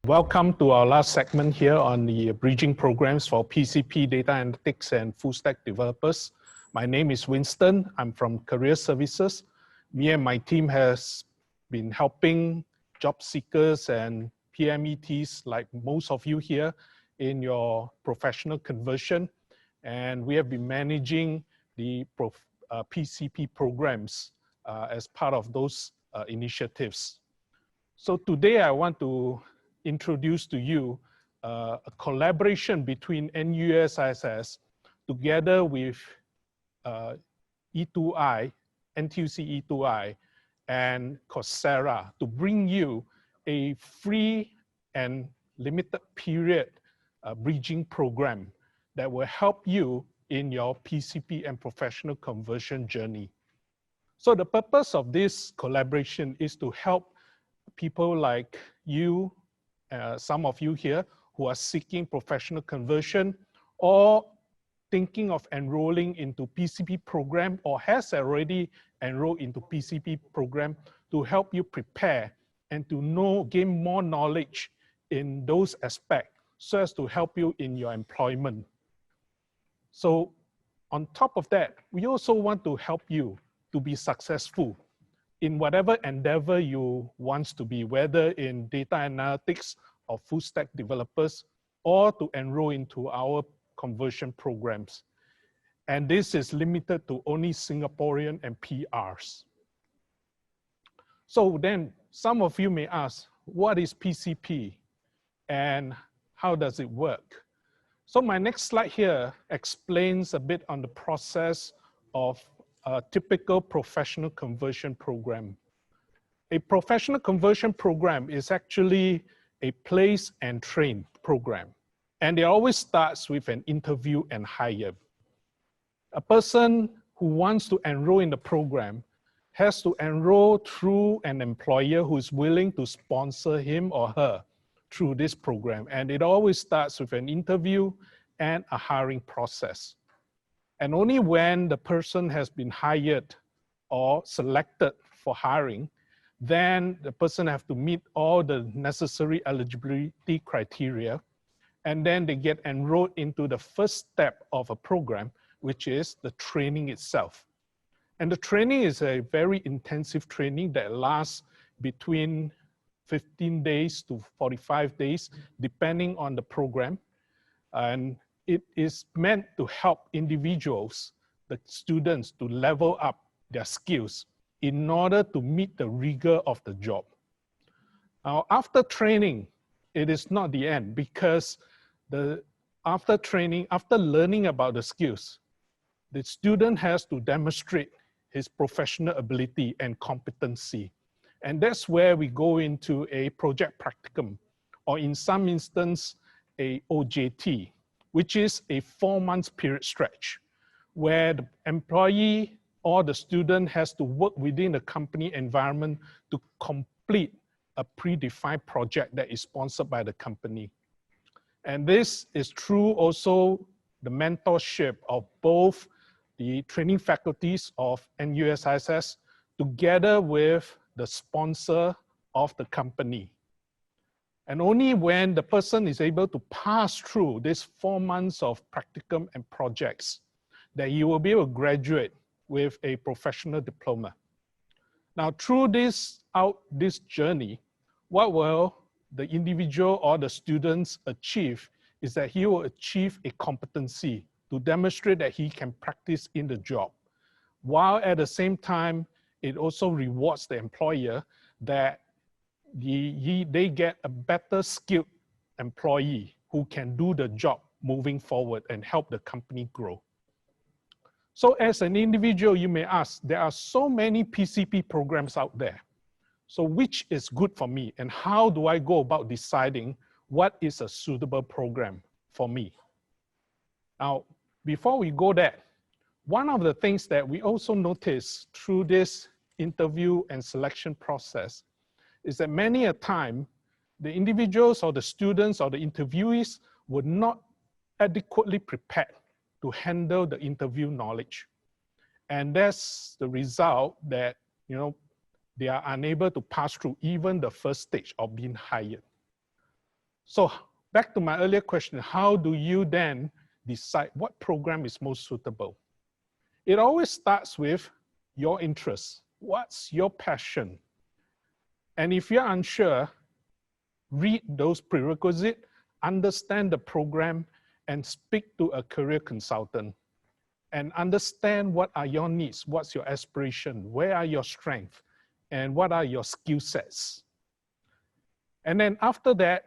Welcome to our last segment here on the bridging programs for PCP data analytics and full stack developers. My name is Winston. I'm from Career Services. Me and my team has been helping job seekers and PMETs like most of you here in your professional conversion. And we have been managing the PCP programs as part of those initiatives. So today I want to introduce to you a collaboration between NUS-ISS together with E2I, NTUC E2I, and Coursera to bring you a free and limited period bridging program that will help you in your PCP and professional conversion journey. So the purpose of this collaboration is to help people like you, some of you here who are seeking professional conversion or thinking of enrolling into PCP program or has already enrolled into PCP program to help you prepare and to gain more knowledge in those aspects so as to help you in your employment. So on top of that, we also want to help you to be successful in whatever endeavor you want to be, whether in data analytics or full stack developers, or to enroll into our conversion programs. And this is limited to only Singaporean and PRs. So then some of you may ask, what is PCP and how does it work? So my next slide here explains a bit on the process of a typical professional conversion program. A professional conversion program is actually a place and train program. And it always starts with an interview and hire. A person who wants to enroll in the program has to enroll through an employer who is willing to sponsor him or her through this program. And it always starts with an interview and a hiring process. And only when the person has been hired or selected for hiring, then the person has to meet all the necessary eligibility criteria. And then they get enrolled into the first step of a program, which is the training itself. And the training is a very intensive training that lasts between 15 days to 45 days, depending on the program. And it is meant to help individuals, the students, to level up their skills in order to meet the rigor of the job. Now, after training, it is not the end because after training, after learning about the skills, the student has to demonstrate his professional ability and competency. And that's where we go into a project practicum, or in some instance, a OJT, which is a 4-month period stretch, where the employee or the student has to work within the company environment to complete a predefined project that is sponsored by the company. And this is through also the mentorship of both the training faculties of NUS-ISS together with the sponsor of the company. And only when the person is able to pass through these 4 months of practicum and projects that you will be able to graduate with a professional diploma. Now, through this journey, what will the individual or the students achieve is that he will achieve a competency to demonstrate that he can practice in the job, while at the same time, it also rewards the employer that they get a better skilled employee who can do the job moving forward and help the company grow. So as an individual, you may ask, there are so many PCP programs out there. So which is good for me and how do I go about deciding what is a suitable program for me? Now, before we go there, one of the things that we also notice through this interview and selection process is that many a time, the individuals or the students or the interviewees were not adequately prepared to handle the interview knowledge. And that's the result that, they are unable to pass through even the first stage of being hired. So back to my earlier question, how do you then decide what program is most suitable? It always starts with your interests. What's your passion? And if you're unsure, read those prerequisites, understand the program, and speak to a career consultant. And understand what are your needs, what's your aspiration, where are your strengths, and what are your skill sets. And then after that,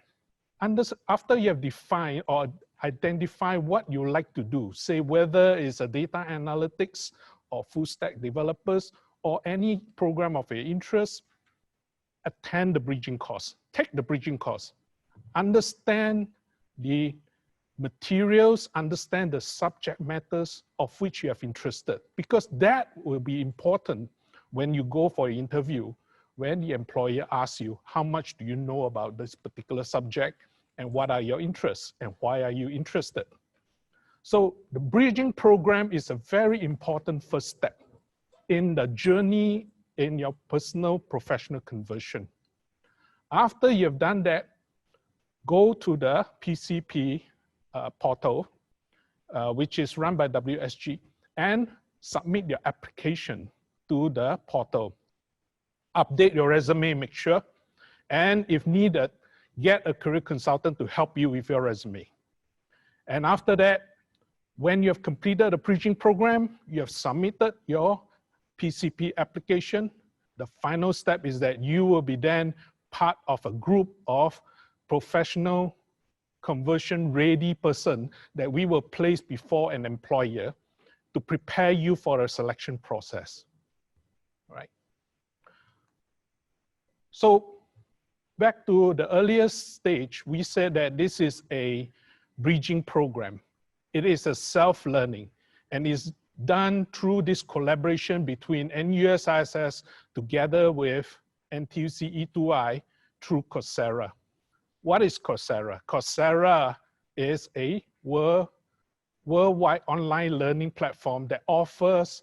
after you have defined or identified what you like to do, say whether it's a data analytics or full stack developers or any program of your interest, attend the bridging course, take the bridging course, understand the materials, understand the subject matters of which you have interested, because that will be important when you go for an interview, when the employer asks you, how much do you know about this particular subject and what are your interests and why are you interested? So the bridging program is a very important first step in the journey in your personal professional conversion. After you've done that, go to the PCP portal, which is run by WSG, and submit your application to the portal. Update your resume, make sure, and if needed, get a career consultant to help you with your resume. And after that, when you have completed the bridging program, you have submitted your PCP application, the final step is that you will be then part of a group of professional conversion ready person that we will place before an employer to prepare you for a selection process, right? So back to the earliest stage, we said that this is a bridging program. It is a self-learning and is done through this collaboration between NUS-ISS together with NTUC E2I through Coursera. What is Coursera? Coursera is a worldwide online learning platform that offers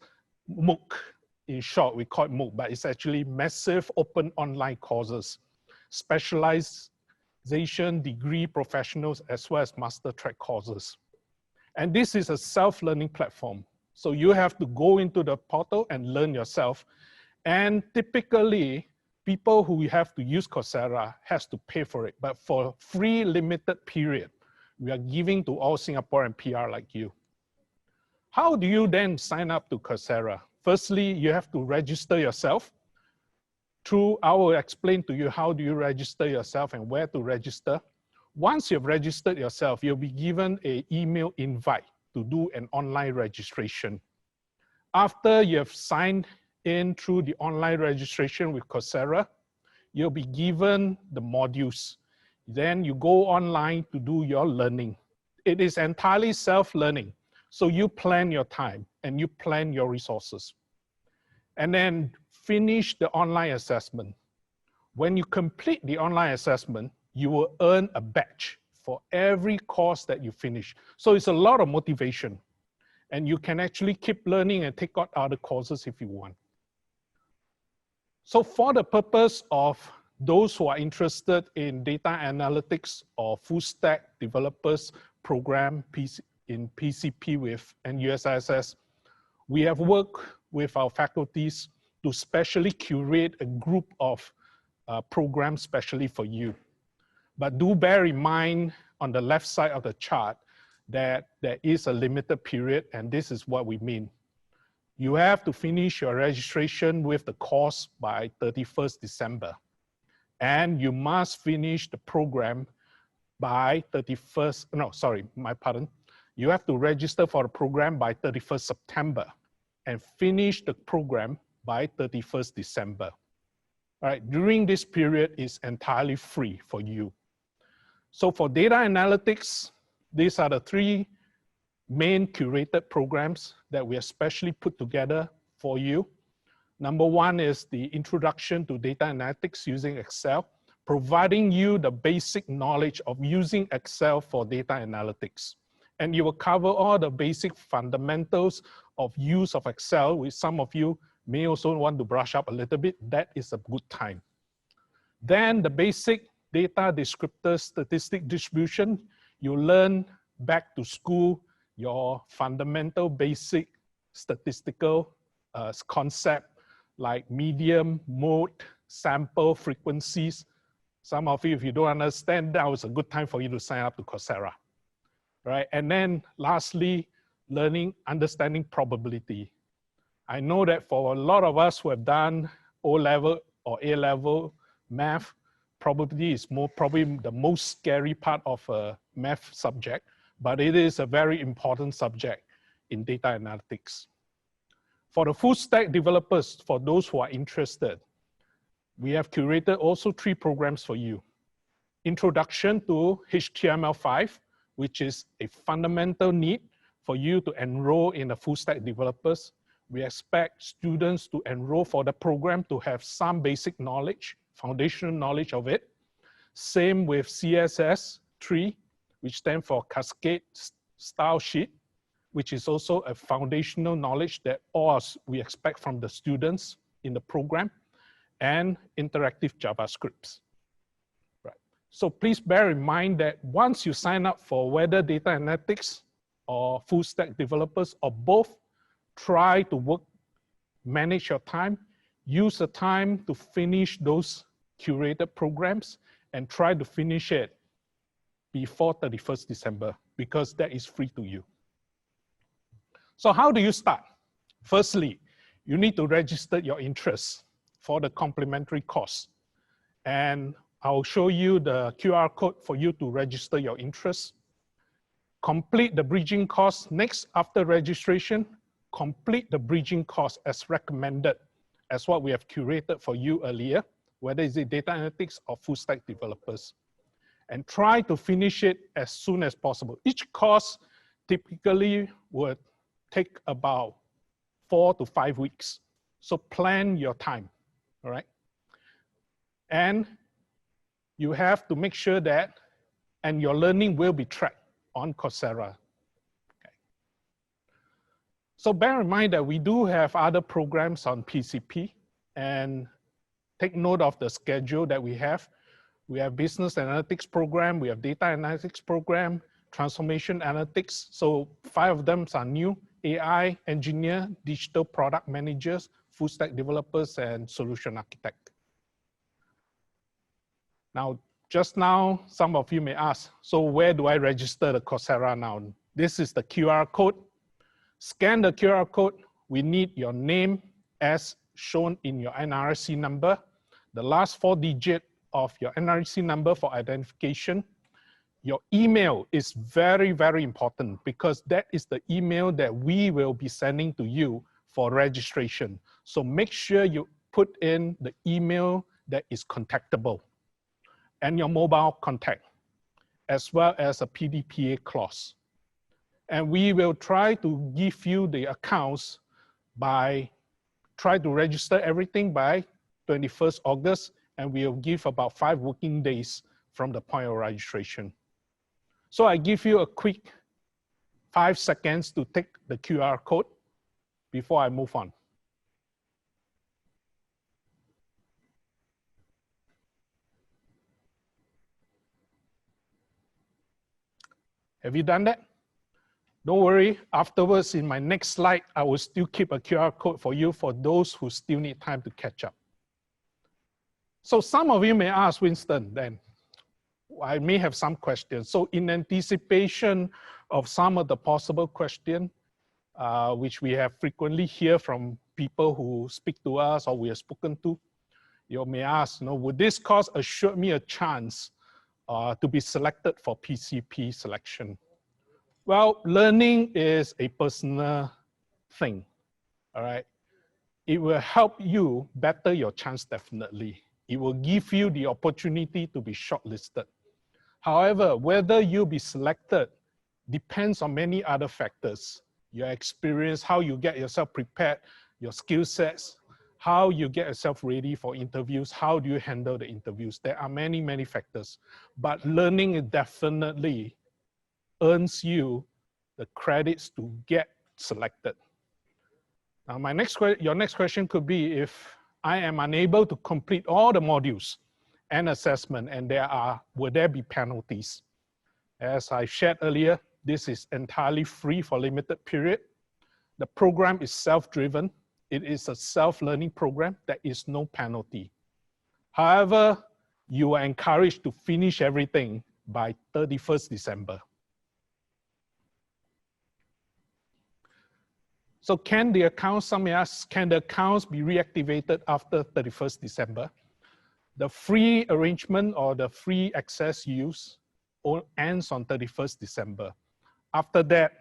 MOOC. In short, we call it MOOC, but it's actually massive open online courses, specialization degree professionals, as well as master track courses. And this is a self-learning platform. So you have to go into the portal and learn yourself. And typically, people who have to use Coursera has to pay for it. But for a free limited period, we are giving to all Singaporean PR like you. How do you then sign up to Coursera? Firstly, you have to register yourself. I will explain to you how do you register yourself and where to register. Once you've registered yourself, you'll be given an email invite to do an online registration. After you have signed in through the online registration with Coursera, you'll be given the modules. Then you go online to do your learning. It is entirely self-learning. So you plan your time and you plan your resources. And then finish the online assessment. When you complete the online assessment, you will earn a badge for every course that you finish. So it's a lot of motivation. And you can actually keep learning and take out other courses if you want. So for the purpose of those who are interested in data analytics or full stack developers program in PCP with NUS-ISS, we have worked with our faculties to specially curate a group of programs specially for you. But do bear in mind on the left side of the chart that there is a limited period, and this is what we mean. You have to finish your registration with the course by 31st December. And you must finish the program by 31st, no, sorry, my pardon. You have to register for the program by 31st September and finish the program by 31st December. All right, during this period is entirely free for you. So for data analytics, these are the three main curated programs that we especially put together for you. Number one is the Introduction to Data Analytics using Excel, providing you the basic knowledge of using Excel for data analytics. And you will cover all the basic fundamentals of use of Excel, which some of you may also want to brush up a little bit. That is a good time. Then the basic data descriptors, statistic distribution, you learn back to school your fundamental basic statistical concept like medium, mode, sample, frequencies. Some of you, if you don't understand, that was a good time for you to sign up to Coursera, right? And then lastly, understanding probability. I know that for a lot of us who have done O-level or A-level math, probability is probably the most scary part of a math subject, but it is a very important subject in data analytics. For the full stack developers, for those who are interested, we have curated also 3 programs for you. Introduction to HTML5, which is a fundamental need for you to enroll in the full stack developers. We expect students to enroll for the program to have some basic knowledge, foundational knowledge of it. Same with CSS3, which stands for Cascade Style Sheet, which is also a foundational knowledge that we expect from the students in the program, and interactive JavaScripts. Right. So please bear in mind that once you sign up for whether data analytics or full stack developers or both, try to manage your time, use the time to finish those curated programs, and try to finish it before 31st December, because that is free to you. So how do you start? Firstly, you need to register your interest for the complementary course. And I'll show you the QR code for you to register your interest. Complete the bridging course. Next, after registration, complete the bridging course as recommended, as what we have curated for you earlier, whether it's data analytics or full stack developers. And try to finish it as soon as possible. Each course typically would take about 4 to 5 weeks. So plan your time, all right? And you have to make sure that, and your learning will be tracked on Coursera. So bear in mind that we do have other programs on PCP, and take note of the schedule that we have. We have business analytics program, we have data analytics program, transformation analytics. So 5 of them are new: AI, engineer, digital product managers, full stack developers, and solution architect. Now, just now, some of you may ask, so where do I register the Coursera now? This is the QR code. Scan the QR code. We need your name as shown in your NRIC number, the last 4 digits of your NRIC number for identification. Your email is very, very important, because that is the email that we will be sending to you for registration. So make sure you put in the email that is contactable, and your mobile contact, as well as a PDPA clause. And we will try to give you the accounts try to register everything by 21st August, and we'll give about 5 working days from the point of registration. So I give you a quick 5 seconds to take the QR code before I move on. Have you done that? Don't worry, afterwards in my next slide, I will still keep a QR code for you for those who still need time to catch up. So some of you may ask, Winston, then, I may have some questions. So in anticipation of some of the possible questions, which we have frequently hear from people who speak to us or we have spoken to, you may ask, would this course assure me a chance to be selected for PCP selection? Well, learning is a personal thing, all right? It will help you better your chance, definitely. It will give you the opportunity to be shortlisted. However, whether you'll be selected depends on many other factors. Your experience, how you get yourself prepared, your skill sets, how you get yourself ready for interviews, how do you handle the interviews. There are many, many factors. But learning definitely earns you the credits to get selected. Now, your next question could be, if I am unable to complete all the modules and assessment, and will there be penalties? As I shared earlier, this is entirely free for limited period. The program is self-driven. It is a self-learning program. There is no penalty. However, you are encouraged to finish everything by 31st December. So can the accounts, some may ask, can the accounts be reactivated after 31st December? The free arrangement or the free access use ends on 31st December. After that,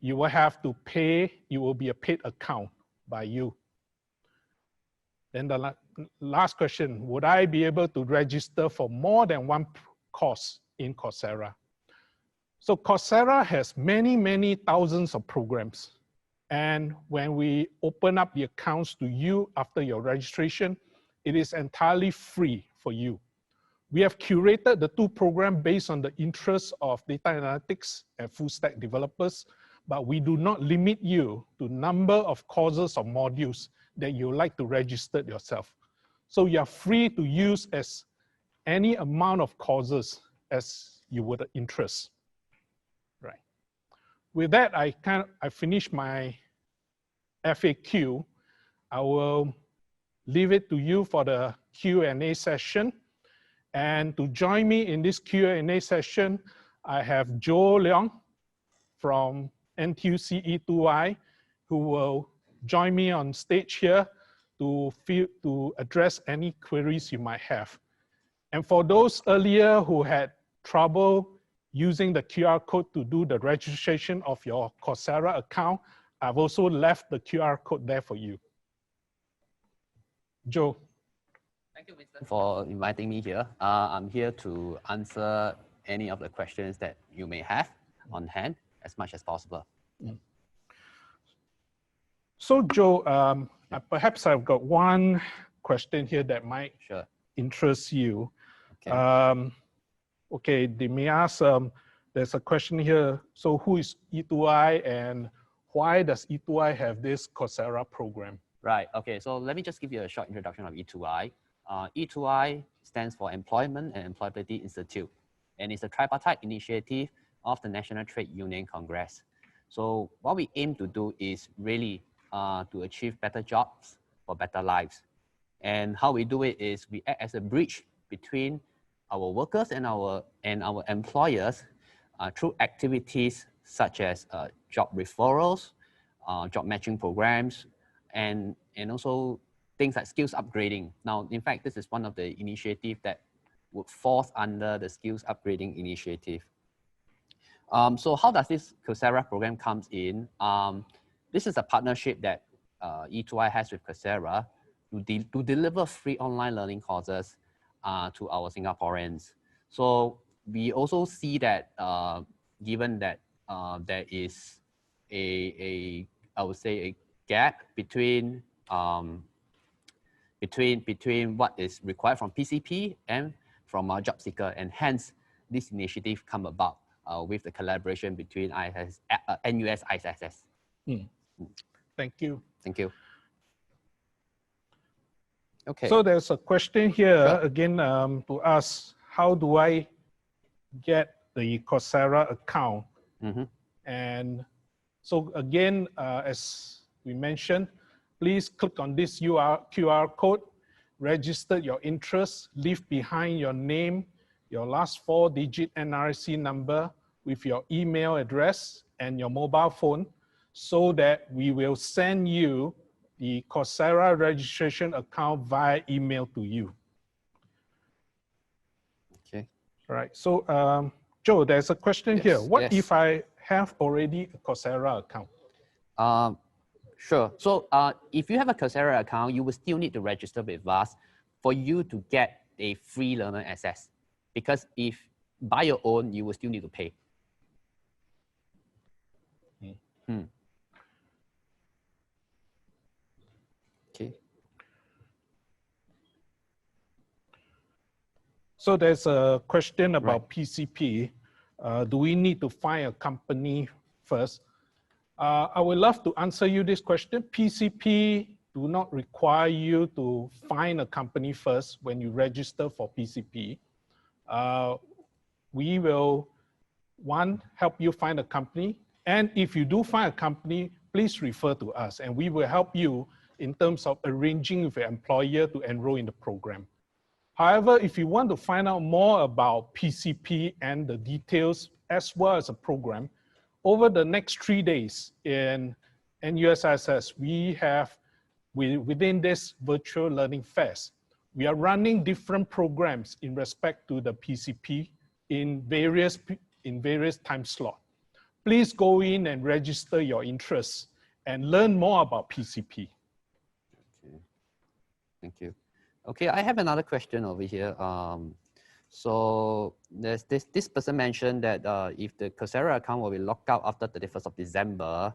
you will have to pay, it will be a paid account by you. Then the last question, would I be able to register for more than one course in Coursera? So Coursera has many, many thousands of programs. And when we open up the accounts to you after your registration, it is entirely free for you. We have curated the two programs based on the interests of data analytics and full stack developers, but we do not limit you to number of courses or modules that you like to register yourself. So you are free to use as any amount of courses as you would interest. Right. With that, I finished my FAQ. I will leave it to you for the Q&A session. And to join me in this Q&A session, I have Joe Leong from NTUC E2I, who will join me on stage here to address any queries you might have. And for those earlier who had trouble using the QR code to do the registration of your Coursera account, I've also left the QR code there for you. Joe. Thank you, Winston, for inviting me here. I'm here to answer any of the questions that you may have on hand as much as possible. So Joe, perhaps I've got one question here that might interest you. Okay, okay, they may ask, there's a question here. So who is E2I and why does E2I have this Coursera program? Right, okay, so let me just give you a short introduction of E2I. E2I stands for Employment and Employability Institute, and it's a tripartite initiative of the National Trade Union Congress. So what we aim to do is really to achieve better jobs for better lives. And how we do it is we act as a bridge between our workers and our employers through activities such as job referrals, job matching programs, and also things like skills upgrading. Now, in fact, this is one of the initiatives that would fall under the skills upgrading initiative. So how does this Coursera program comes in? This is a partnership that E2I has with Coursera to deliver free online learning courses to our Singaporeans. So we also see that given that there is I would say a gap between what is required from PCP and from our job seeker, and hence this initiative come about with the collaboration between NUS-ISS. Thank you. Thank you. Okay. So there's a question here again to ask, how do I get the Coursera account? And so again, as we mentioned, please click on this QR code, register your interest, leave behind your name, your last 4-digit NRIC number with your email address and your mobile phone, so that we will send you the Coursera registration account via email to you. Okay. All right. So Joe, there's a question here. What if I have already a Coursera account? Sure. So if you have a Coursera account, you will still need to register with us for you to get a free learner access. Because if by your own, you will still need to pay. Okay. So there's a question about PCP. Do we need to find a company first? I would love to answer you this question. PCP do not require you to find a company first when you register for PCP. We will, one, help you find a company. And if you do find a company, please refer to us and we will help you in terms of arranging with your employer to enroll in the program. However, if you want to find out more about PCP and the details as well as a program, over the next 3 days in NUS-ISS, within this virtual learning fest, we are running different programs in respect to the PCP in various time slots. Please go in and register your interests and learn more about PCP. Okay. Thank you. Okay, I have another question over here. So there's this person mentioned that if the Coursera account will be locked out after 31st of December,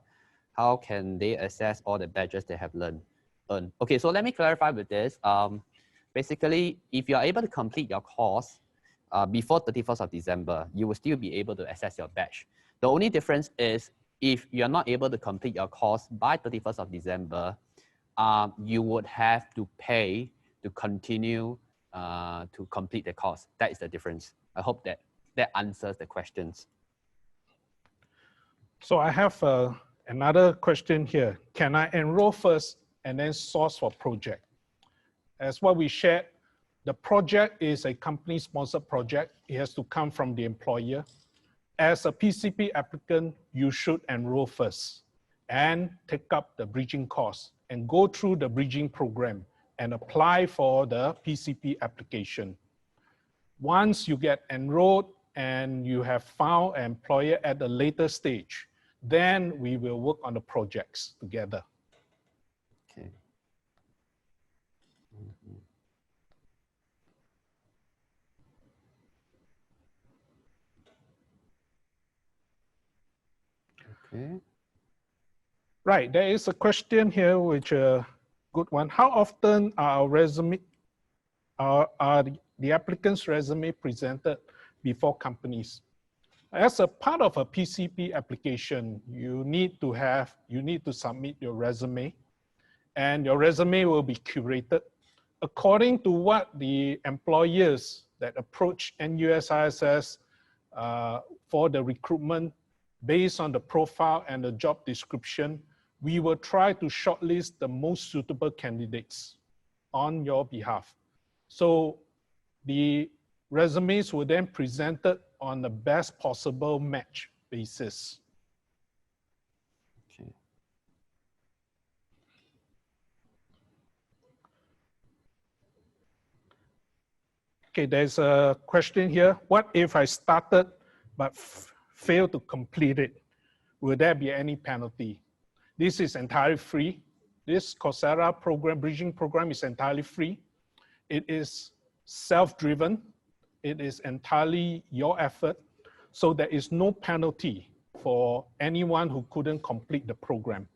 how can they access all the badges they have earned? Okay, so let me clarify with this. Basically, if you are able to complete your course before 31st of December, you will still be able to access your badge. The only difference is if you're not able to complete your course by 31st of December, you would have to pay to continue to complete the course. That is the difference. I hope that answers the questions. So I have another question here. Can I enroll first and then source for project? As what we shared, the project is a company-sponsored project. It has to come from the employer. As a PCP applicant, you should enroll first and take up the bridging course and go through the bridging program and apply for the PCP application. Once you get enrolled and you have found an employer at a later stage, then we will work on the projects together. Okay. Okay. Right, there is a question here, which a good one. How often are the applicant's resume presented before companies? As a part of a PCP application, you need to submit your resume, and your resume will be curated according to what the employers that approach NUS-ISS for the recruitment. Based on the profile and the job description, we will try to shortlist the most suitable candidates on your behalf. So the resumes were then presented on the best possible match basis. Okay. Okay, there's a question here. What if I started but failed to complete it? Will there be any penalty? This is entirely free. This Coursera program, bridging program, is entirely free. It is self-driven. It is entirely your effort. So there is no penalty for anyone who couldn't complete the program.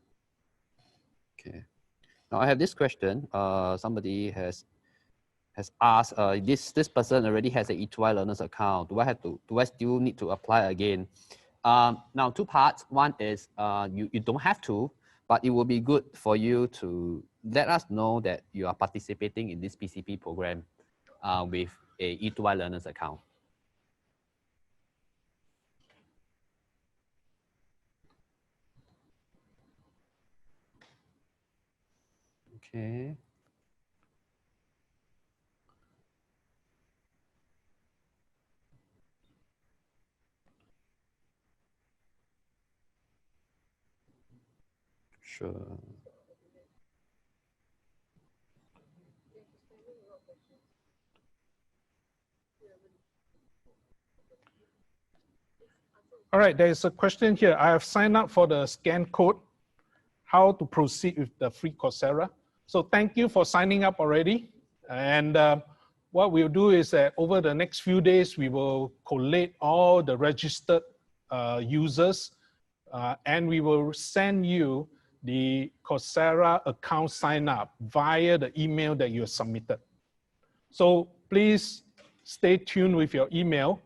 Okay. Now I have this question. Somebody has asked, this person already has an E2I learners account. Do I still need to apply again? Now, two parts. One is you don't have to, but it will be good for you to let us know that you are participating in this PCP program with a E2I learners account. Okay. Sure. All right, there's a question here. I have signed up for the scan code, how to proceed with the free Coursera. So thank you for signing up already. And what we'll do is that over the next few days, we will collate all the registered users and we will send you the Coursera account sign up via the email that you have submitted. So please stay tuned with your email.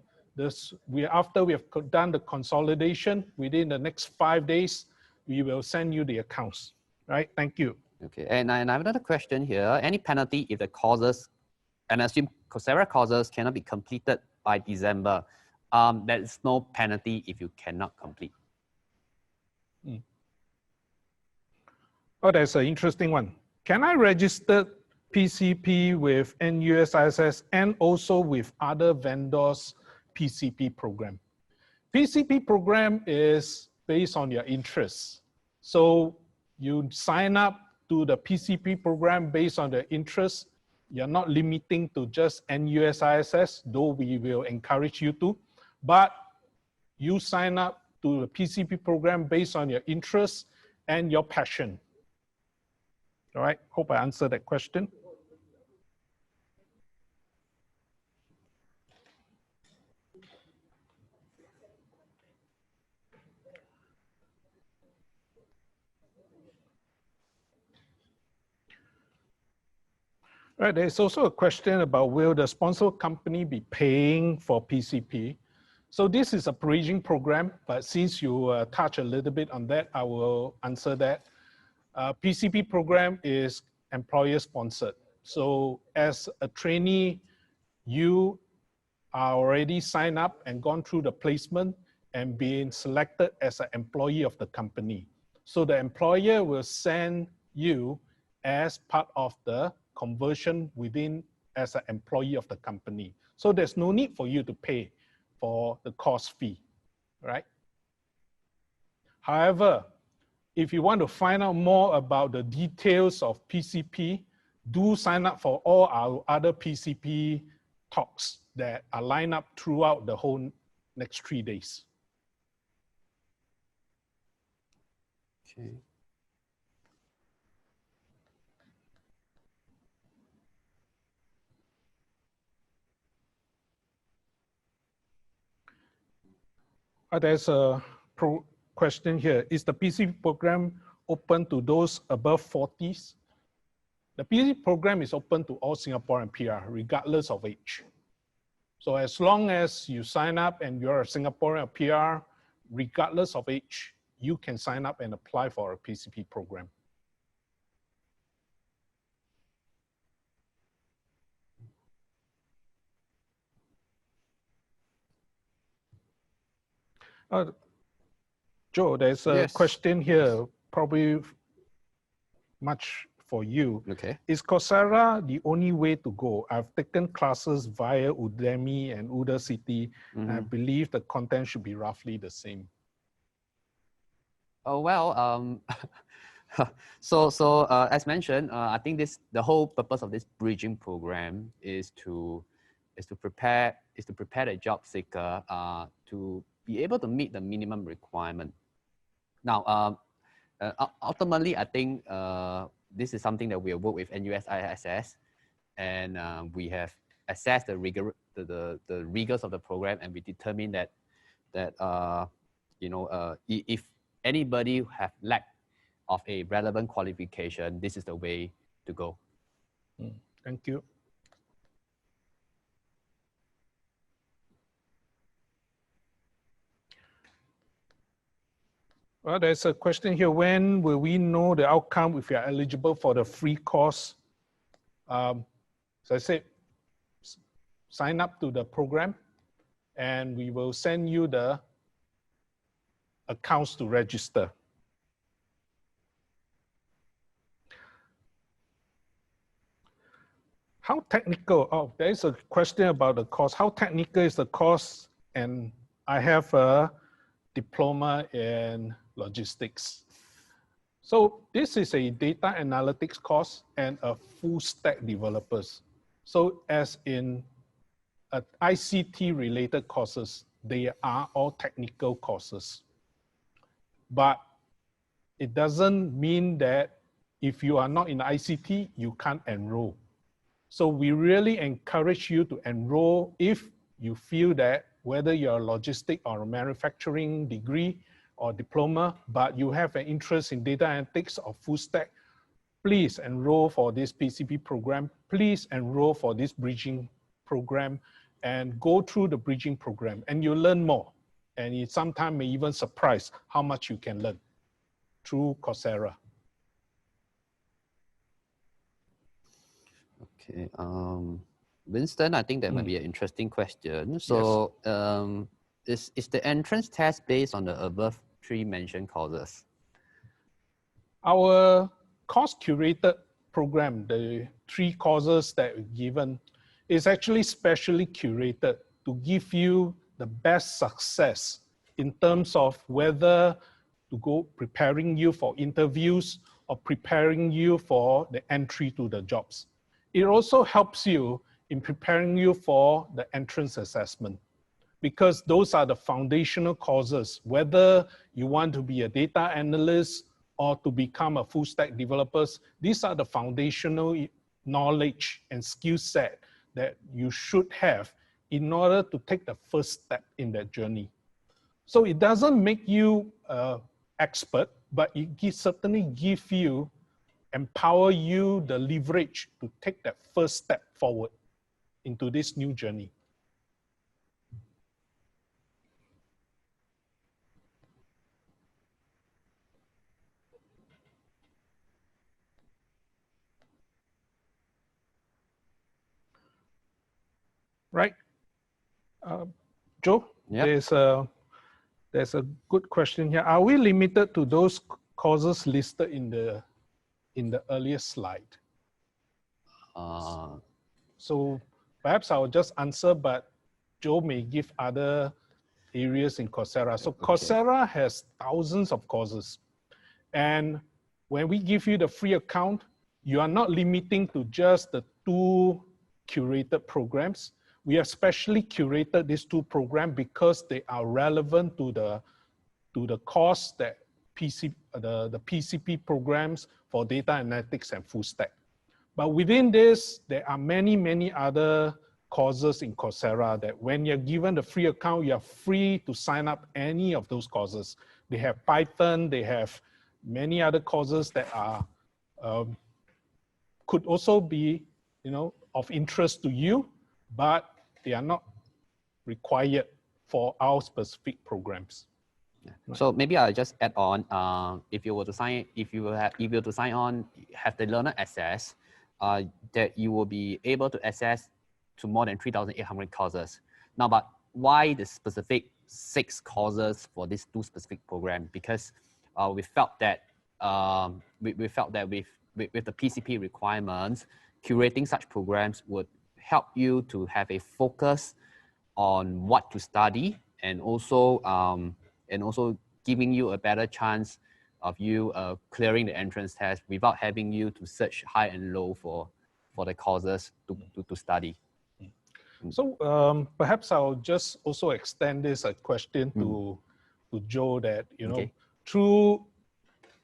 After we have done the consolidation, within the next 5 days, we will send you the accounts. Right? Thank you. Okay, and I have another question here. Any penalty if the courses, and I assume Coursera courses cannot be completed by December? There is no penalty if you cannot complete. Oh, that's an interesting one. Can I register PCP with NUS-ISS and also with other vendors' PCP program? PCP program is based on your interests. So you sign up to the PCP program based on the interest. You're not limiting to just NUS-ISS, though we will encourage you to, but you sign up to the PCP program based on your interests and your passion. All right, hope I answered that question. Right, there's also a question about will the sponsor company be paying for PCP? So this is a bridging program, but since you touch a little bit on that, I will answer that. PCP program is employer sponsored. So as a trainee, you are already signed up and gone through the placement and being selected as an employee of the company. So the employer will send you as part of the conversion within as an employee of the company. So there's no need for you to pay for the course fee, right? However, if you want to find out more about the details of PCP, do sign up for all our other PCP talks that are lined up throughout the whole next 3 days. Okay. There's a question here. Is the PCP program open to those above 40s? The PCP program is open to all Singaporean PR, regardless of age. So as long as you sign up and you're a Singaporean PR, regardless of age, you can sign up and apply for a PCP program. Joe, there's a question here, probably much for you. Okay. Is Coursera the only way to go? I've taken classes via Udemy and Udacity, and I believe the content should be roughly the same. Oh, well, as mentioned, I think the whole purpose of this bridging program is to prepare the job seeker to be able to meet the minimum requirement. Now, ultimately, I think this is something that we have worked with NUS-ISS, and we have assessed the rigors of the program, and we determined that if anybody have lack of a relevant qualification, this is the way to go. Thank you. Well, there's a question here. When will we know the outcome if you're eligible for the free course? So I said, sign up to the program and we will send you the accounts to register. How technical? Oh, there is a question about the course. How technical is the course? And I have a diploma in logistics. So this is a data analytics course and a full stack developers. So as in ICT related courses, they are all technical courses. But it doesn't mean that if you are not in ICT, you can't enroll. So we really encourage you to enroll if you feel that whether you're a logistic or a manufacturing degree or diploma, but you have an interest in data analytics or full stack, please enroll for this PCP program. Please enroll for this bridging program and go through the bridging program and you'll learn more. And it sometimes may even surprise how much you can learn through Coursera. Okay. Winston, I think that might be an interesting question. So, is the entrance test based on the above three mentioned courses? Our course curated program, the 3 courses that we're given, is actually specially curated to give you the best success in terms of whether to go preparing you for interviews or preparing you for the entry to the jobs. It also helps you in preparing you for the entrance assessment, because those are the foundational courses, whether you want to be a data analyst or to become a full stack developers. These are the foundational knowledge and skill set that you should have in order to take the first step in that journey. So it doesn't make you an expert, but it certainly gives you, empower you the leverage to take that first step forward into this new journey. Right, Joe, Yep. there's a good question here. Are we limited to those courses listed in the earlier slide? So perhaps I'll just answer, but Joe may give other areas in Coursera. So Coursera has thousands of courses. And when we give you the free account, you are not limiting to just the 2 curated programs. We have specially curated these 2 programs because they are relevant to the course that the PCP programs for data analytics and full stack. But within this, there are many, many other courses in Coursera that when you're given the free account, you're free to sign up any of those courses. They have Python, they have many other courses that are could also be, of interest to you, but they are not required for our specific programs. So maybe I'll just add on. If you were to sign on, have the learner access, that you will be able to access to more than 3,800 courses. Now, but why the specific 6 courses for these 2 specific programs? Because we felt that with the PCP requirements, curating such programs would help you to have a focus on what to study, and also giving you a better chance of you clearing the entrance test without having you to search high and low for the courses to study. So perhaps I'll just also extend this question to Joe that, through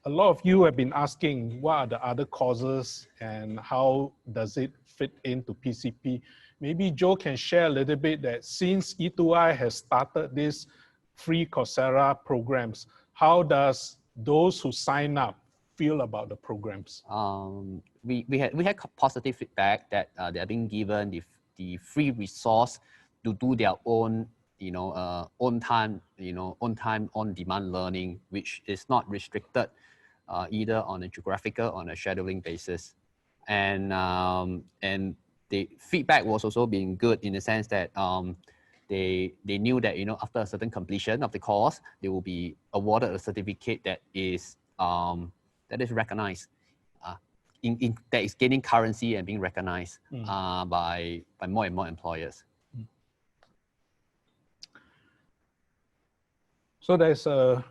a lot of you have been asking what are the other courses and how does it fit into PCP. Maybe Joe can share a little bit that since E2I has started this free Coursera programs, how does those who sign up feel about the programs? We had positive feedback that they are being given the free resource to do their own on time on demand learning, which is not restricted either on a geographical or on a scheduling basis, and the feedback was also being good in the sense that they knew that after a certain completion of the course, they will be awarded a certificate that is recognized, that is gaining currency and being recognized by more and more employers. So there's a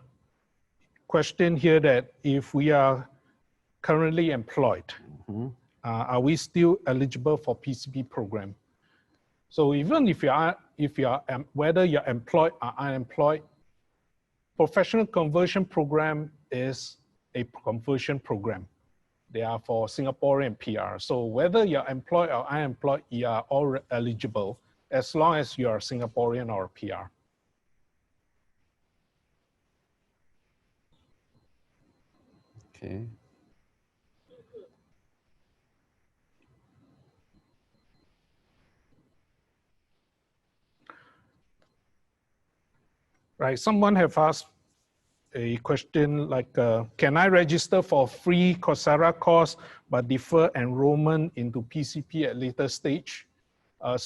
question here that if we are currently employed, are we still eligible for PCP program? So even if whether you're employed or unemployed, professional conversion program is a conversion program. They are for Singaporean PR. So whether you're employed or unemployed, you are all eligible as long as you are Singaporean or PR. Okay. Right, someone have asked, a question like, can I register for free Coursera course but defer enrollment into PCP at later stage?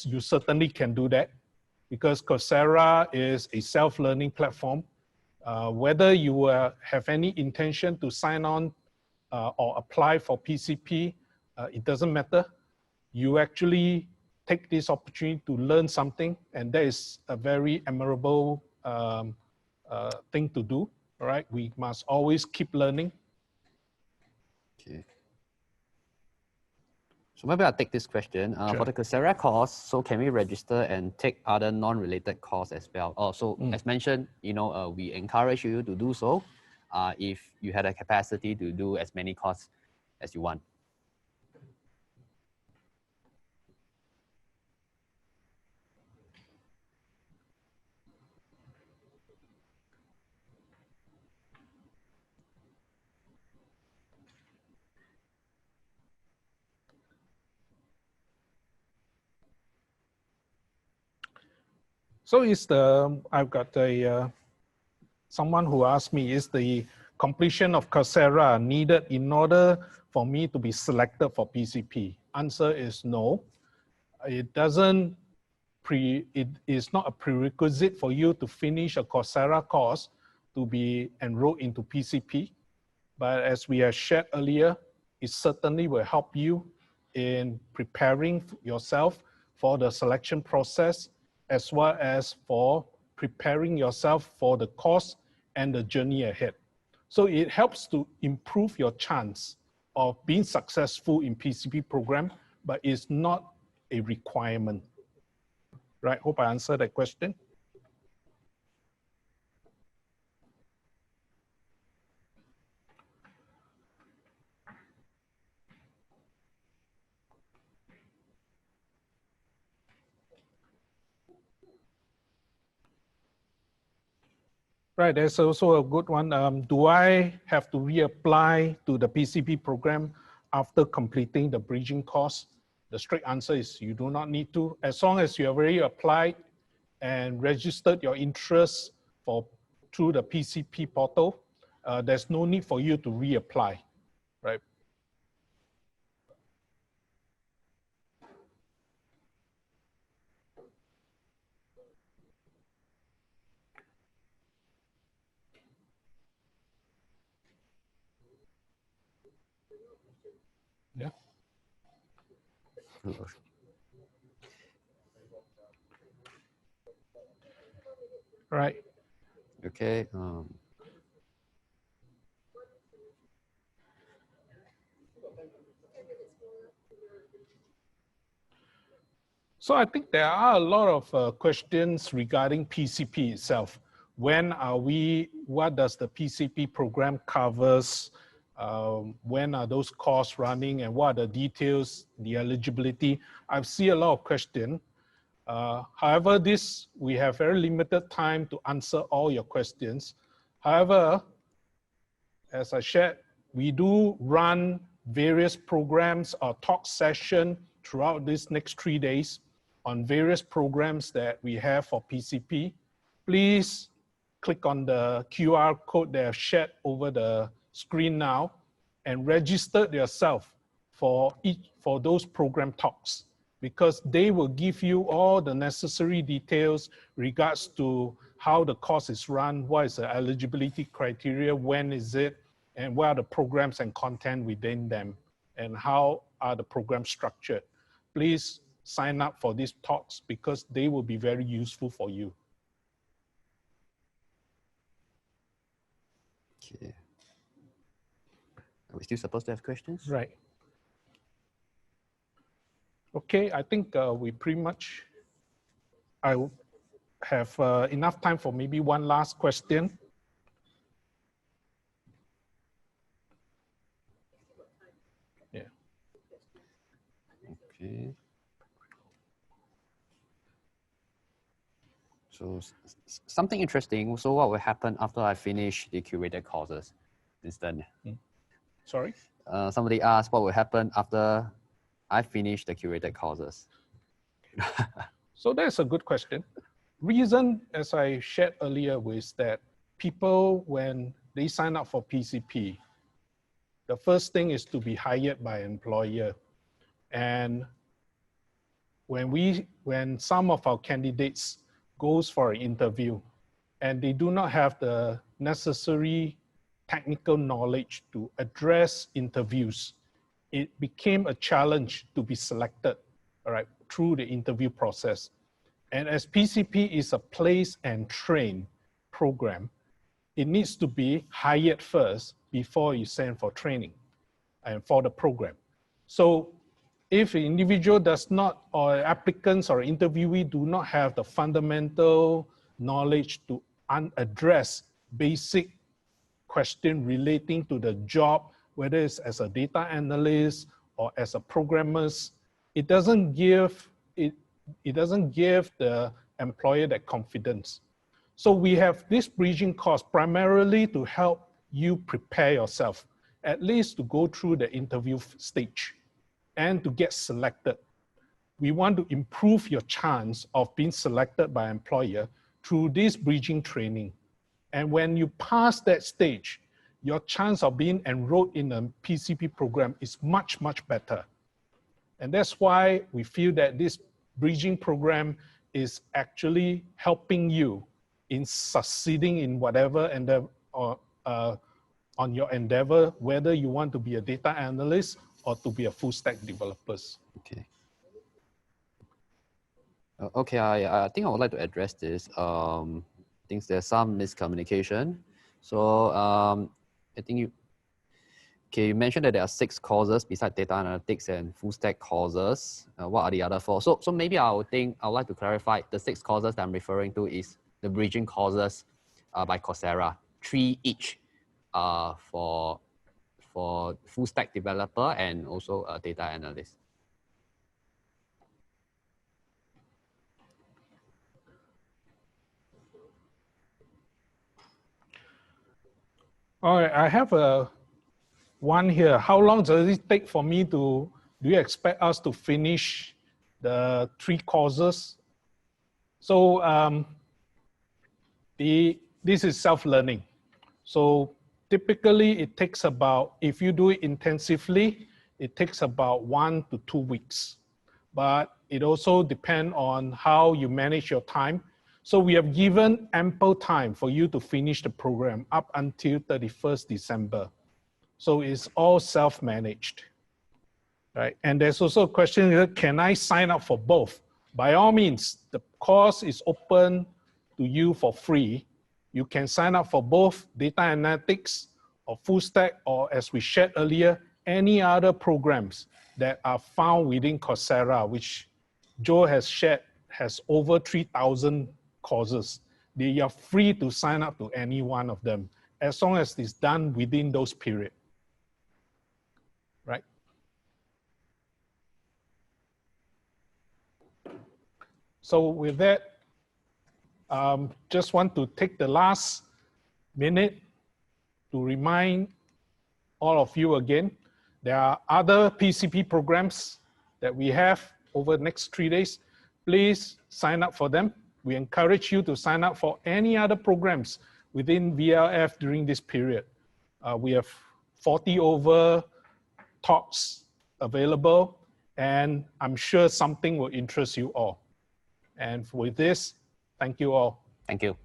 You certainly can do that because Coursera is a self-learning platform. Whether you have any intention to sign on or apply for PCP, it doesn't matter. You actually take this opportunity to learn something, and that is a very admirable thing to do. All right, we must always keep learning. Okay. So maybe I'll take this question. Sure. For the Coursera course, so can we register and take other non-related courses as well? So as mentioned, we encourage you to do so if you had a capacity to do as many courses as you want. So I've got someone who asked me, is the completion of Coursera needed in order for me to be selected for PCP? Answer is no. It is not a prerequisite for you to finish a Coursera course to be enrolled into PCP. But as we have shared earlier, it certainly will help you in preparing yourself for the selection process, as well as for preparing yourself for the course and the journey ahead. So it helps to improve your chance of being successful in PCP program, but it's not a requirement. Right, hope I answered that question. Right, there's also a good one. Do I have to reapply to the PCP program after completing the bridging course? The straight answer is you do not need to. As long as you have already applied and registered your interest through the PCP portal, there's no need for you to reapply, right? Yeah. Right. Okay. So I think there are a lot of questions regarding PCP itself. When are we, what does the PCP program covers? When are those courses running and what are the details, the eligibility? I've seen a lot of questions. However, we have very limited time to answer all your questions. However, as I shared, we do run various programs or talk session throughout these next 3 days on various programs that we have for PCP. Please click on the QR code that I've shared over the screen now and register yourself for those program talks, because they will give you all the necessary details regards to how the course is run, what is the eligibility criteria, when is it, and what are the programs and content within them, and how are the programs structured. Please sign up for these talks because they will be very useful for you. Okay. Are we still supposed to have questions? Right. Okay, I think we pretty much, I have enough time for maybe one last question. Yeah. Okay. So something interesting. So what will happen after I finish the curated courses? Winston. Sorry? Somebody asked what will happen after I finish the curated courses. So that's a good question. Reason, as I shared earlier, was that people, when they sign up for PCP, the first thing is to be hired by an employer. And when some of our candidates goes for an interview and they do not have the necessary technical knowledge to address interviews, it became a challenge to be selected, all right, through the interview process. And as PCP is a place and train program, it needs to be hired first before you send for training and for the program. So if an individual does not, or applicants or interviewee do not have the fundamental knowledge to address basic question relating to the job, whether it's as a data analyst or as a programmer, it doesn't give the employer that confidence. So we have this bridging course primarily to help you prepare yourself, at least to go through the interview stage and to get selected. We want to improve your chance of being selected by employer through this bridging training. And when you pass that stage, your chance of being enrolled in a PCP program is much, much better. And that's why we feel that this bridging program is actually helping you in succeeding in whatever endeavor, on your endeavor, whether you want to be a data analyst or to be a full stack developer. Okay. Okay, I think I would like to address this. I think there's some miscommunication. So I think you mentioned that there are 6 courses besides data analytics and full stack courses. What are the other 4? So maybe I would like to clarify the 6 courses that I'm referring to is the bridging courses by Coursera, 3 each for full stack developer and also a data analyst. All right, I have one here. How long does it take for me do you expect us to finish the 3 courses? So this is self-learning. So typically it takes about, if you do it intensively, it takes about 1 to 2 weeks. But it also depends on how you manage your time. So we have given ample time for you to finish the program up until 31st December. So it's all self-managed, right? And there's also a question, can I sign up for both? By all means, the course is open to you for free. You can sign up for both data analytics or full stack, or as we shared earlier, any other programs that are found within Coursera, which Joe has shared, has over 3,000 courses. They are free to sign up to any one of them, as long as it's done within those periods, right? So with that, just want to take the last minute to remind all of you again, there are other PCP programs that we have over the next 3 days. Please sign up for them. We encourage you to sign up for any other programs within VLF during this period. We have 40 over talks available, and I'm sure something will interest you all. And with this, thank you all. Thank you.